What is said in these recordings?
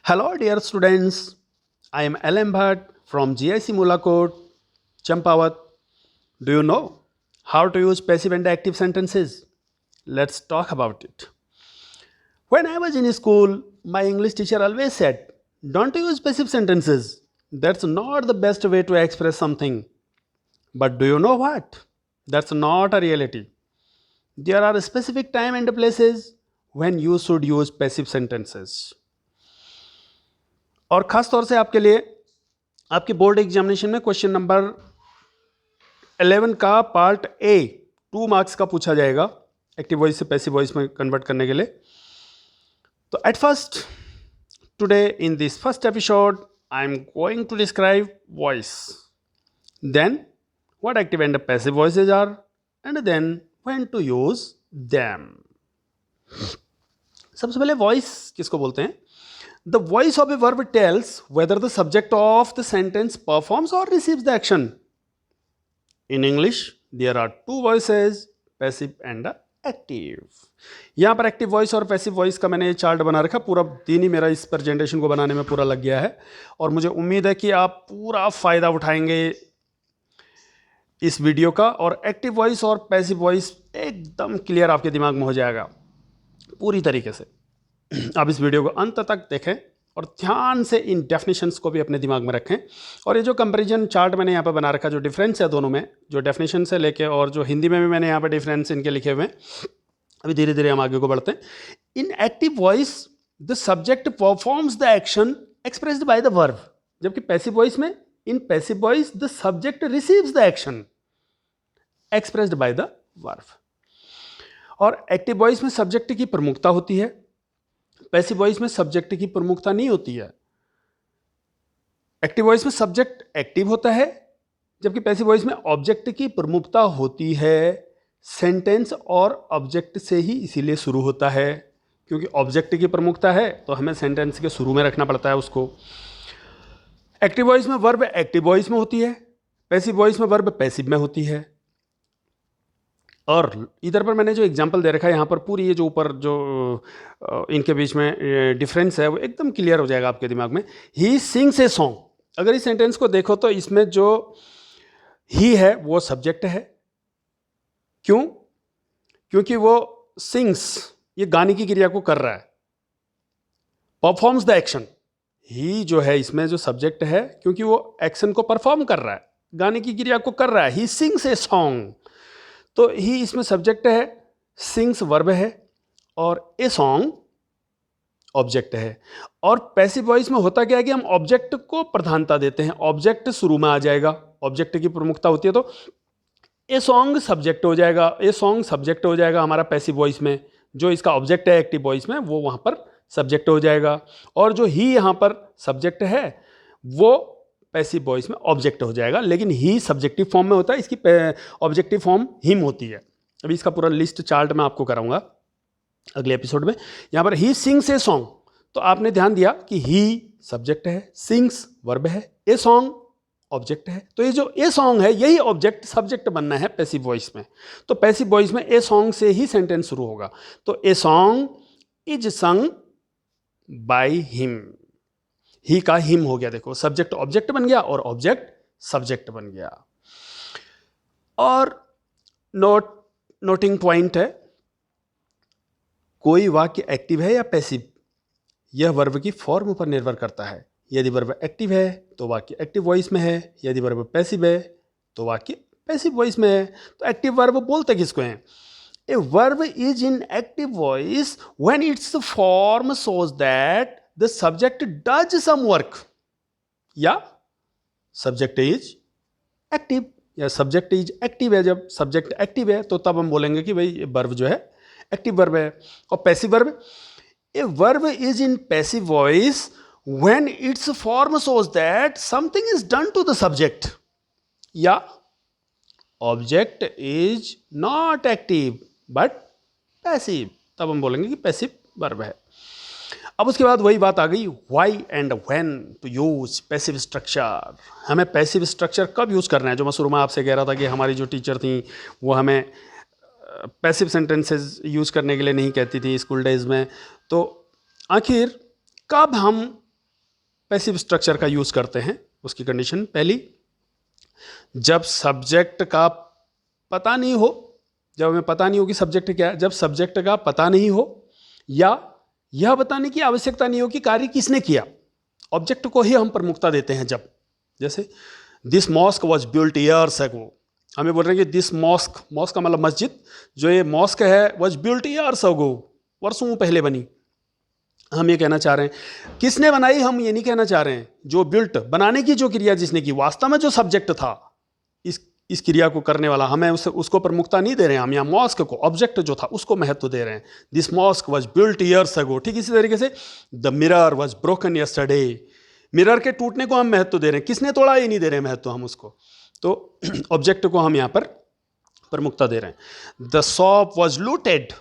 Hello, dear students. I am L.M. Bhatt from GIC Mulakot, Champawat. Do you know how to use passive and active sentences? Let's talk about it. When I was in school, my English teacher always said, don't use passive sentences. That's not the best way to express something. But do you know what? That's not a reality. There are specific time and places when you should use passive sentences. और ख़ास तौर से आपके लिए आपके board examination में question number 11 का part A 2 marks का पूछा जाएगा एक्टिव वॉइस से पैसिव वॉइस में कन्वर्ट करने के लिए. तो at first today in this first episode I am going to describe voice, then what active and passive voices are, and then when to use them. सबसे पहले voice किसको बोलते हैं? The voice of a verb tells whether the subject of the sentence performs or receives the action. In English, there are two voices, passive and active. यहाँ पर active voice और passive voice का मैंने chart बना रखा. पूरा दिन ही मेरा इस प्रेजेंटेशन को बनाने में पूरा लग गया है और मुझे उम्मीद है कि आप पूरा फ़ायदा उठाएंगे इस वीडियो का और एक्टिव वॉइस और पैसिव वॉइस एकदम क्लियर आपके दिमाग में हो जाएगा पूरी तरीके से. आप इस वीडियो को अंत तक देखें और ध्यान से इन डेफिनेशंस को भी अपने दिमाग में रखें. और ये जो कंपैरिजन चार्ट मैंने यहाँ पे बना रखा, जो डिफरेंस है दोनों में, जो डेफिनेशन से लेके और जो हिंदी में भी मैंने यहाँ पे डिफरेंस इनके लिखे हुए हैं. अभी धीरे धीरे हम आगे को बढ़ते हैं. इन active voice the subject performs the action expressed by the verb, जबकि पैसिव वॉइस में in passive voice the subject receives the action expressed by the verb. और एक्टिव वॉइस में सब्जेक्ट की प्रमुखता होती है, पैसिव वॉइस में सब्जेक्ट की प्रमुखता नहीं होती है. एक्टिव वॉइस में सब्जेक्ट एक्टिव होता है, जबकि पैसिव वॉइस में ऑब्जेक्ट की प्रमुखता होती है. सेंटेंस और ऑब्जेक्ट से ही इसीलिए शुरू होता है, क्योंकि ऑब्जेक्ट की प्रमुखता है तो हमें सेंटेंस के शुरू में रखना पड़ता है उसको. एक्टिव वॉइस में वर्ब एक्टिव वॉइस में होती है, पैसिव वॉइस में वर्ब पैसिव में होती है. और इधर पर मैंने जो एग्जांपल दे रखा है यहाँ पर, पूरी ये जो ऊपर जो इनके बीच में डिफरेंस है वो एकदम क्लियर हो जाएगा आपके दिमाग में. He sings a song. अगर इस सेंटेंस को देखो तो इसमें जो ही है वो सब्जेक्ट है. क्यों? क्योंकि वो सिंग्स, ये गाने की क्रिया को कर रहा है. परफॉर्म्स द एक्शन, ही जो है इसमें जो सब्जेक्ट है, क्योंकि वो एक्शन को परफॉर्म कर रहा है, गाने की क्रिया को कर रहा है. ही सिंग्स ए सॉन्ग, तो ही इसमें सब्जेक्ट है, सिंग्स वर्ब है और ए सॉन्ग ऑब्जेक्ट है. और पैसिव वॉइस में होता क्या है कि हम ऑब्जेक्ट को प्रधानता देते हैं, ऑब्जेक्ट शुरू में आ जाएगा, ऑब्जेक्ट की प्रमुखता होती है, तो ए सॉन्ग सब्जेक्ट हो जाएगा. ए सॉन्ग सब्जेक्ट हो जाएगा हमारा पैसिव वॉइस में. जो इसका ऑब्जेक्ट है एक्टिव वॉइस में वो वहाँ पर सब्जेक्ट हो जाएगा, और जो ही यहाँ पर सब्जेक्ट है वो पैसिव वॉइस में ऑब्जेक्ट हो जाएगा. लेकिन ही सब्जेक्टिव फॉर्म में होता है, इसकी ऑब्जेक्टिव फॉर्म हिम होती है. अभी इसका पूरा लिस्ट चार्ट मैं आपको कराऊंगा अगले एपिसोड में. यहाँ पर ही सिंग्स ए सॉन्ग, तो आपने ध्यान दिया कि ही सब्जेक्ट है, सिंग्स वर्ब है, ए सॉन्ग ऑब्जेक्ट है. तो ये जो ए सॉन्ग है यही ऑब्जेक्ट सब्जेक्ट बनना है पैसिव वॉइस में. तो पैसिव वॉइस में ए सॉन्ग से ही सेंटेंस शुरू होगा. तो a song is sung by him. He का हिम हो गया, देखो सब्जेक्ट ऑब्जेक्ट बन गया और ऑब्जेक्ट सब्जेक्ट बन गया. और नोटिंग पॉइंट है, कोई वाक्य एक्टिव है या पैसिव, यह वर्ब की फॉर्म पर निर्भर करता है. यदि वर्ब एक्टिव है तो वाक्य एक्टिव वॉइस में है, यदि वर्ब पैसिव है तो वाक्य पैसिव वॉइस में है. तो एक्टिव वर्ब बोलते किसको हैं? A verb is in active voice when it's form shows that the subject does some work, या subject is active, या subject is active है. जब subject active है तो तब हम बोलेंगे कि भाई verb जो है active verb है. और passive verb, a verb is in passive voice when its form shows that something is done to the subject, या object is not active but passive, तब हम बोलेंगे कि passive verb है. अब उसके बाद वही बात आ गई, why and when to use passive structure. हमें पैसिव स्ट्रक्चर कब यूज़ करना है? जो मैं शुरू में आपसे कह रहा था कि हमारी जो टीचर थी वो हमें पैसिव सेंटेंसेस यूज़ करने के लिए नहीं कहती थी स्कूल डेज में. तो आखिर कब हम पैसिव स्ट्रक्चर का यूज़ करते हैं। उसकी कंडीशन पहली, जब सब्जेक्ट का पता नहीं हो, जब हमें पता नहीं हो कि सब्जेक्ट क्या है, जब सब्जेक्ट का पता नहीं हो या यह बताने की आवश्यकता नहीं हो कि कार्य किसने किया, ऑब्जेक्ट को ही हम प्रमुखता देते हैं। जब जैसे this mosque was built years ago, हमें बोल रहे हैं कि दिस मॉस्क, मॉस्क का मतलब मस्जिद, जो ये मॉस्क है वॉज बिल्ट ईयर्स अगो, वर्षों पहले बनी। हम ये कहना चाह रहे हैं किसने बनाई, हम ये नहीं कहना चाह रहे हैं जो बिल्ट, बनाने की जो क्रिया जिसने की, वास्तव में जो सब्जेक्ट था इस क्रिया को करने वाला, हमें उसको प्रमुखता नहीं दे रहे हैं। हम यहाँ मॉस्क को, ऑब्जेक्ट जो था उसको महत्व दे रहे हैं। This mosque was built years ago. ठीक इसी तरीके से the mirror was broken yesterday, mirror के टूटने को हम महत्व दे रहे हैं, किसने तोड़ा ये नहीं दे रहे हैं महत्व हम उसको, तो ऑब्जेक्ट को हम यहाँ पर प्रमुखता दे रहे हैं। द शॉप वॉज लूटेड,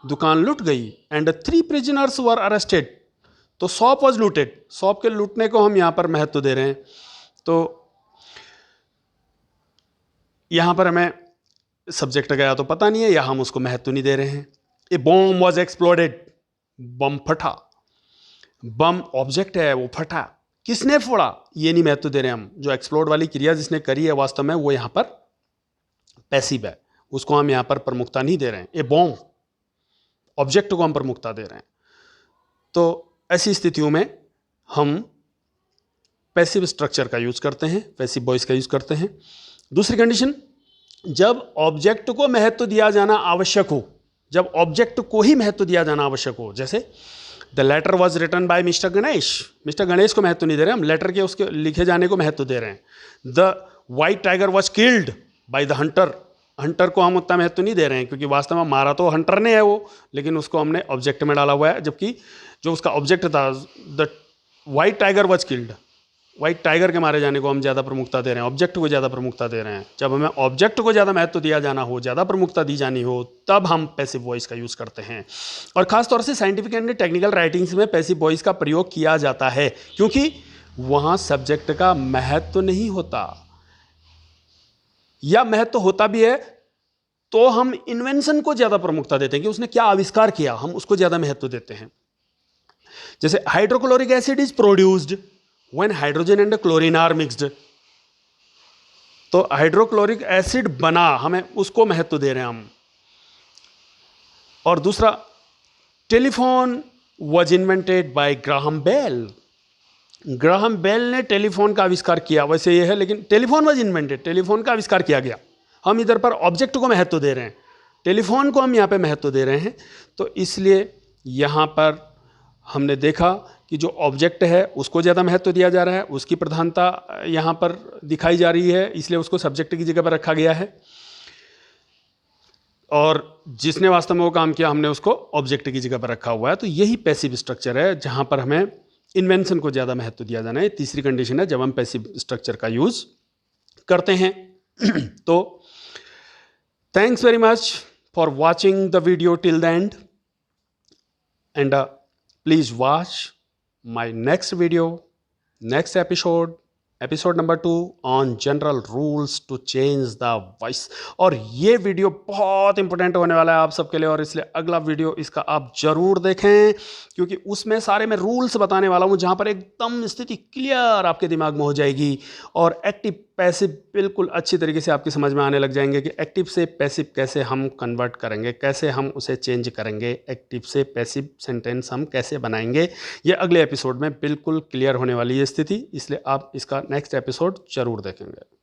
दुकान लूट गई, एंड 3 प्रिजनर्स वर अरेस्टेड, तो शॉप वॉज लूटेड, शॉप के लूटने को हम यहाँ पर महत्व दे रहे हैं। तो यहाँ पर हमें सब्जेक्ट गया तो पता नहीं है या हम उसको महत्व नहीं दे रहे हैं। ए बॉम्ब वॉज एक्सप्लोडेड, बम फटा, बम ऑब्जेक्ट है वो फटा, किसने फोड़ा ये नहीं महत्व दे रहे हैं हम। जो एक्सप्लोड वाली क्रिया जिसने करी है वास्तव में वो यहाँ पर पैसिव है, उसको हम यहाँ पर प्रमुखता नहीं दे रहे हैं। ए बॉम्ब ऑब्जेक्ट को हम प्रमुखता दे रहे हैं। तो ऐसी स्थितियों में हम पैसिव स्ट्रक्चर का यूज करते हैं, पैसिव वॉइस का यूज करते हैं। दूसरी कंडीशन, जब ऑब्जेक्ट को महत्व दिया जाना आवश्यक हो, जब ऑब्जेक्ट को ही महत्व दिया जाना आवश्यक हो, जैसे the letter was written by mister Ganesh, mister Ganesh को महत्व नहीं दे रहे हम, लेटर के उसके लिखे जाने को महत्व दे रहे हैं। The white tiger was killed by the Hunter, Hunter को हम उतना महत्व नहीं दे रहे हैं क्योंकि वास्तव में मारा तो हंटर ने है वो, लेकिन उसको हमने ऑब्जेक्ट में डाला हुआ है, जबकि जो उसका ऑब्जेक्ट था the white tiger was killed, white tiger के मारे जाने को हम ज़्यादा प्रमुखता दे रहे हैं, ऑब्जेक्ट को ज़्यादा प्रमुखता दे रहे हैं। जब हमें ऑब्जेक्ट को ज़्यादा महत्व दिया जाना हो, ज़्यादा प्रमुखता दी जानी हो, तब हम पैसिव वॉइस का यूज़ करते हैं। और ख़ासतौर से साइंटिफिक एंड टेक्निकल राइटिंग्स में पैसिव वॉइस का प्रयोग किया जाता है क्योंकि वहाँ सब्जेक्ट का महत्व नहीं होता, या महत्व होता भी है तो हम इन्वेंशन को ज़्यादा प्रमुखता देते हैं कि उसने क्या आविष्कार किया, हम उसको ज़्यादा महत्व देते हैं। जैसे hydrochloric acid is produced when hydrogen and chlorine are mixed, तो हाइड्रोक्लोरिक एसिड बना, हमें उसको महत्व दे रहे हैं हम। और दूसरा, telephone was invented by Graham Bell, Graham Bell ने टेलीफोन का आविष्कार किया, वैसे ये है लेकिन टेलीफोन was invented, टेलीफोन का आविष्कार किया गया। हम इधर पर ऑब्जेक्ट को महत्व दे रहे हैं, टेलीफोन को हम यहाँ पे महत्व दे रहे हैं। तो इसलिए यहाँ पर हमने देखा कि जो ऑब्जेक्ट है उसको ज़्यादा महत्व दिया जा रहा है, उसकी प्रधानता यहाँ पर दिखाई जा रही है, इसलिए उसको सब्जेक्ट की जगह पर रखा गया है। और जिसने वास्तव में वो काम किया हमने उसको ऑब्जेक्ट की जगह पर रखा हुआ है। तो यही पैसिव स्ट्रक्चर है जहाँ पर हमें इन्वेंशन को ज़्यादा महत्व दिया जाना है। तीसरी कंडीशन है जब हम पैसिव स्ट्रक्चर का यूज़ करते हैं। तो thanks very much for watching the video till the end, and please watch my next video, next episode number 2 on general rules to change the voice। और ये वीडियो बहुत इंपॉर्टेंट होने वाला है आप सबके लिए, और इसलिए अगला वीडियो इसका आप जरूर देखें क्योंकि उसमें सारे मैं रूल्स बताने वाला हूँ जहाँ पर एकदम स्थिति क्लियर आपके दिमाग में हो जाएगी और एक्टिव पैसिव बिल्कुल अच्छी तरीके से आपकी समझ में आने लग जाएंगे कि एक्टिव से पैसिव कैसे हम कन्वर्ट करेंगे, कैसे हम उसे चेंज करेंगे, एक्टिव से पैसिव सेंटेंस हम कैसे बनाएंगे। ये अगले एपिसोड में बिल्कुल क्लियर होने वाली है स्थिति, इसलिए आप इसका नेक्स्ट एपिसोड जरूर देखेंगे।